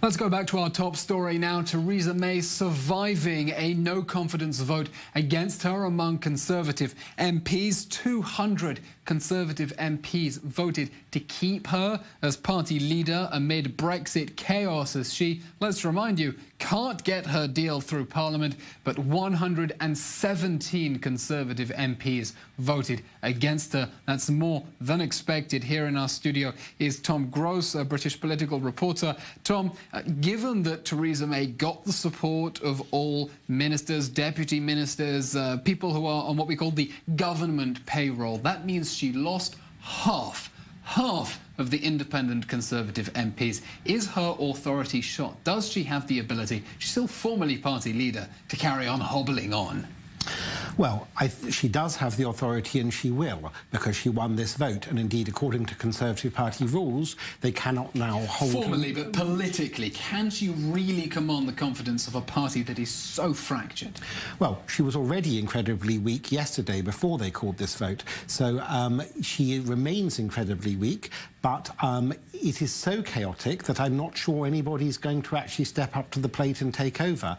Let's go back to our top story now. Theresa May surviving a no-confidence vote against her among Conservative MPs. 200 Conservative MPs voted to keep her as party leader amid Brexit chaos as she, let's remind you, can't get her deal through Parliament, but 117 Conservative MPs voted against her. That's more than expected. Here in our studio is Tom Gross, a British political reporter. Tom, given that Theresa May got the support of all ministers, deputy ministers, people who are on what we call the government payroll, that means she lost half of the independent Conservative MPs. Is her authority shot? Does she have the ability, she's still formally party leader, to carry on hobbling on? Well, she does have the authority, and she will, because she won this vote. And indeed, according to Conservative Party rules, they cannot now hold... Formally, but politically, can she really command the confidence of a party that is so fractured? Well, she was already incredibly weak yesterday before they called this vote. So she remains incredibly weak, but it is so chaotic that I'm not sure anybody's going to actually step up to the plate and take over.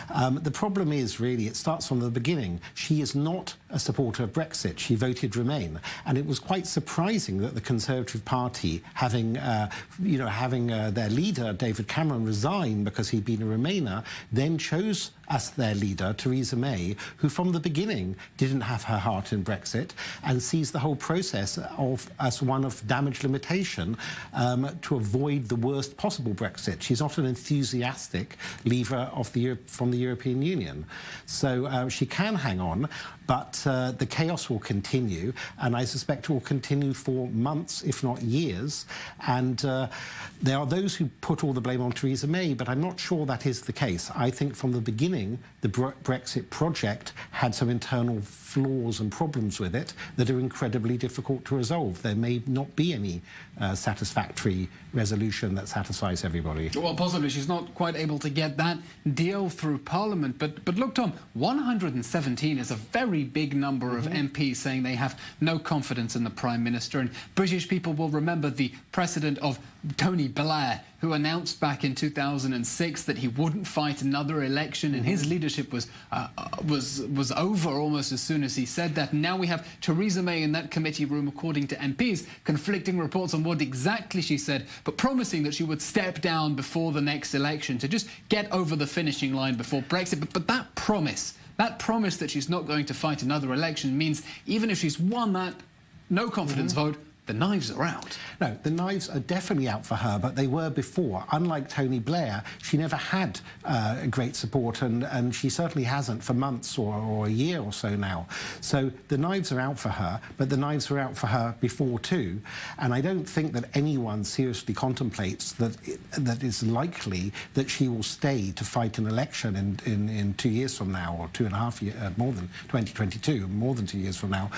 The problem is, really, it starts from the beginning. She is not a supporter of Brexit. She voted Remain. And it was quite surprising that the Conservative Party, having their leader, David Cameron, resign because he'd been a Remainer, then chose as their leader, Theresa May, who from the beginning didn't have her heart in Brexit and sees the whole process as one of damage limitation to avoid the worst possible Brexit. She's not an enthusiastic leaver from the European Union. So she can hang on, but the chaos will continue, and I suspect it will continue for months, if not years. And there are those who put all the blame on Theresa May, but I'm not sure that is the case. I think from the beginning, the Brexit project had some internal flaws and problems with it that are incredibly difficult to resolve. There may not be any satisfactory resolution that satisfies everybody. Well, possibly she's not quite able to get that deal through Parliament. But look, Tom, 117 is a very big number of MPs saying they have no confidence in the Prime Minister. And British people will remember the precedent of Tony Blair, who announced back in 2006 that he wouldn't fight another election, and his leadership was over almost as soon as he said that. And now we have Theresa May in that committee room, according to MPs, conflicting reports on what exactly she said, but promising that she would step down before the next election to just get over the finishing line before Brexit. But that promise that she's not going to fight another election means even if she's won that no confidence vote, the knives are out. No, the knives are definitely out for her, but they were before. Unlike Tony Blair, she never had great support, and she certainly hasn't for months or a year or so now. So the knives are out for her, but the knives were out for her before too. And I don't think that anyone seriously contemplates that it's likely that she will stay to fight an election in 2 years from now, or 2.5 years, more than 2022, more than 2 years from now.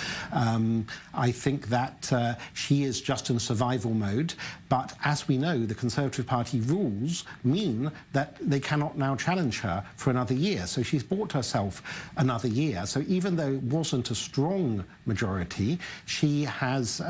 I think that she is just in survival mode, but as we know, the Conservative Party rules mean that they cannot now challenge her for another year. So she's bought herself another year. So even though it wasn't a strong majority, she has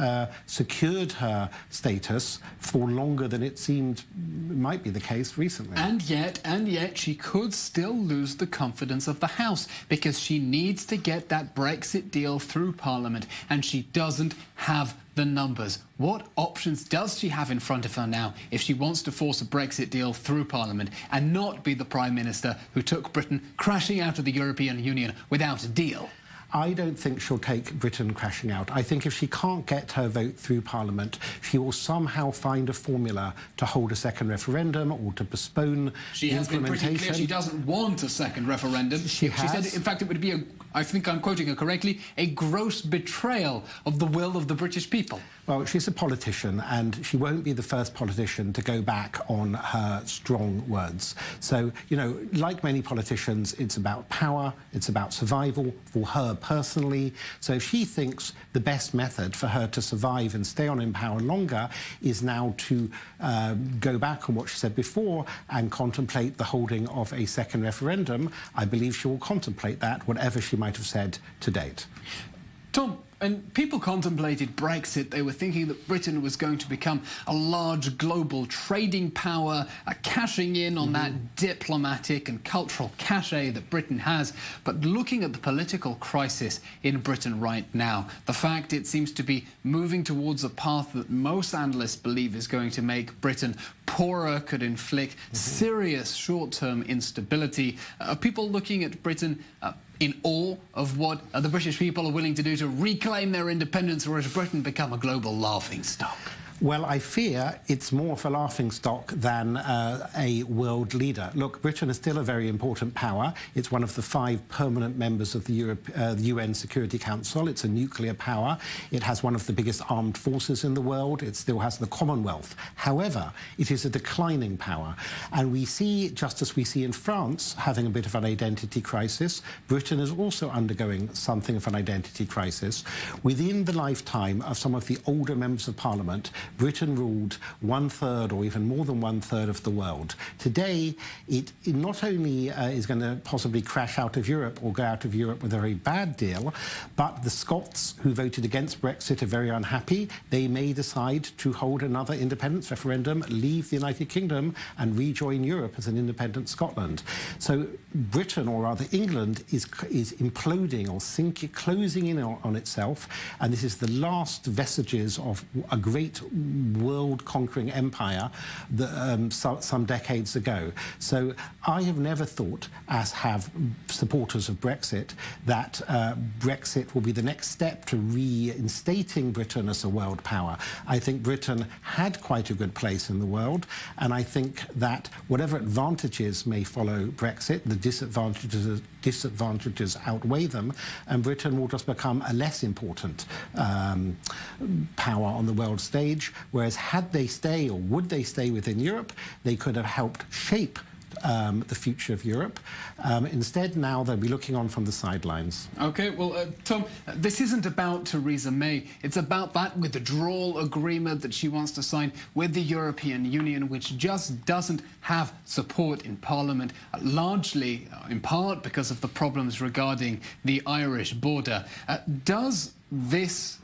secured her status for longer than it seemed might be the case recently. And yet she could still lose the confidence of the House, because she needs to get that Brexit deal through Parliament, and she doesn't have the numbers. What options does she have in front of her now if she wants to force a Brexit deal through Parliament and not be the Prime Minister who took Britain crashing out of the European Union without a deal? I don't think she'll take Britain crashing out. I think if she can't get her vote through Parliament, she will somehow find a formula to hold a second referendum or to postpone She has been pretty clear she doesn't want a second referendum. She said, in fact, it would be, I think I'm quoting her correctly, a gross betrayal of the will of the British people. Well, she's a politician, and she won't be the first politician to go back on her strong words. So, you know, like many politicians, it's about power, it's about survival for her personally. So if she thinks the best method for her to survive and stay on in power longer is now to go back on what she said before and contemplate the holding of a second referendum, I believe she will contemplate that, whatever she might have said to date. Tom, And people contemplated Brexit. They were thinking that Britain was going to become a large global trading power, cashing in on that diplomatic and cultural cachet that Britain has. But looking at the political crisis in Britain right now, the fact it seems to be moving towards a path that most analysts believe is going to make Britain poorer, could inflict serious short-term instability. People looking at Britain in awe of what the British people are willing to do to reclaim their independence, or has Britain become a global laughingstock? Well, I fear it's more of a laughingstock than a world leader. Look, Britain is still a very important power. It's one of the 5 permanent members of the UN Security Council. It's a nuclear power. It has one of the biggest armed forces in the world. It still has the Commonwealth. However, it is a declining power. And we see, just as we see in France having a bit of an identity crisis, Britain is also undergoing something of an identity crisis. Within the lifetime of some of the older members of Parliament, Britain ruled 1/3 or even more than 1/3 of the world. Today, it not only is going to possibly crash out of Europe or go out of Europe with a very bad deal, but the Scots who voted against Brexit are very unhappy. They may decide to hold another independence referendum, leave the United Kingdom and rejoin Europe as an independent Scotland. So Britain, or rather England, is imploding or closing in on itself, and this is the last vestiges of a great world-conquering empire that, some decades ago. So I have never thought, as have supporters of Brexit, that Brexit will be the next step to reinstating Britain as a world power. I think Britain had quite a good place in the world, and I think that whatever advantages may follow Brexit, the disadvantages outweigh them, and Britain will just become a less important power on the world stage. Whereas had they stay, or would they stay within Europe, they could have helped shape the future of Europe. Instead, now they'll be looking on from the sidelines. OK, well, Tom, this isn't about Theresa May. It's about that withdrawal agreement that she wants to sign with the European Union, which just doesn't have support in Parliament, largely, in part, because of the problems regarding the Irish border. Does this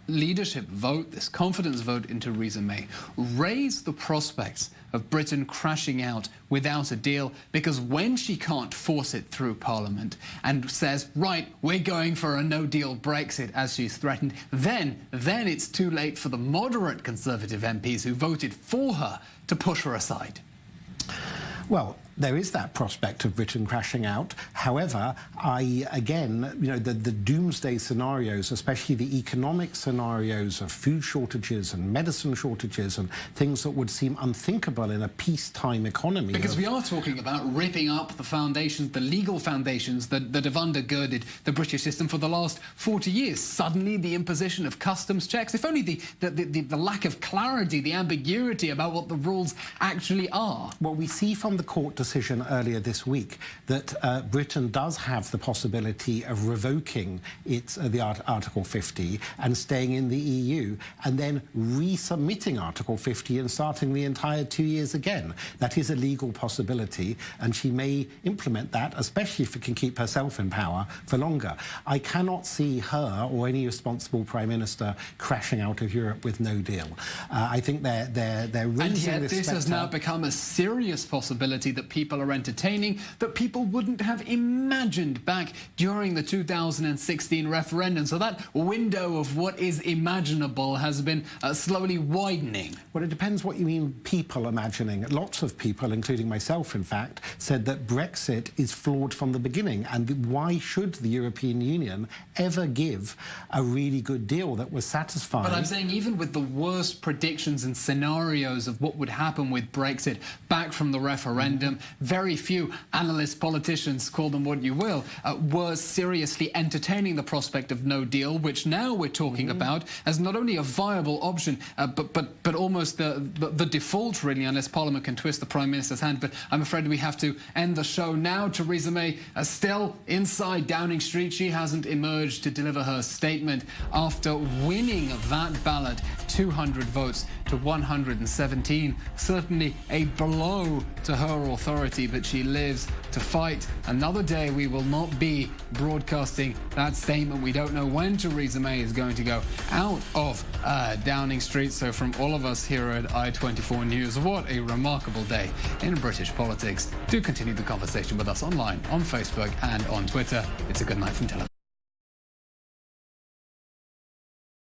leadership vote, this confidence vote in Theresa May, raise the prospects of Britain crashing out without a deal? Because when she can't force it through Parliament and says, right, we're going for a no-deal Brexit, as she's threatened, then it's too late for the moderate Conservative MPs who voted for her to push her aside. Well, there is that prospect of Britain crashing out. However, the doomsday scenarios, especially the economic scenarios of food shortages and medicine shortages and things that would seem unthinkable in a peacetime economy. Because we are talking about ripping up the foundations, the legal foundations that have undergirded the British system for the last 40 years. Suddenly, the imposition of customs checks, if only the lack of clarity, the ambiguity about what the rules actually are. Well, we see from the court decision earlier this week that Britain does have the possibility of revoking the Article 50 and staying in the EU, and then resubmitting Article 50 and starting the entire 2 years again. That is a legal possibility, and she may implement that, especially if it can keep herself in power for longer. I cannot see her or any responsible Prime Minister crashing out of Europe with no deal. I think they're raising and yet this this has now become a serious possibility that people are entertaining, that people wouldn't have imagined back during the 2016 referendum. So that window of what is imaginable has been slowly widening. Well, it depends what you mean people imagining. Lots of people, including myself, in fact, said that Brexit is flawed from the beginning, and why should the European Union ever give a really good deal that was satisfying? But I'm saying even with the worst predictions and scenarios of what would happen with Brexit back from the referendum, very few analysts, politicians, call them what you will, were seriously entertaining the prospect of no deal, which now we're talking about as not only a viable option, but almost the default, really, unless Parliament can twist the Prime Minister's hand. But I'm afraid we have to end the show now. Theresa May still inside Downing Street. She hasn't emerged to deliver her statement after winning that ballot, 200 votes to to 117. Certainly a blow to her authority, but she lives to fight another day. We will not be broadcasting that statement. We don't know when Theresa May is going to go out of Downing Street. So from all of us here at I24 News, what a remarkable day in British politics. Do continue the conversation with us online, on Facebook and on Twitter. It's a good night from Tel Aviv.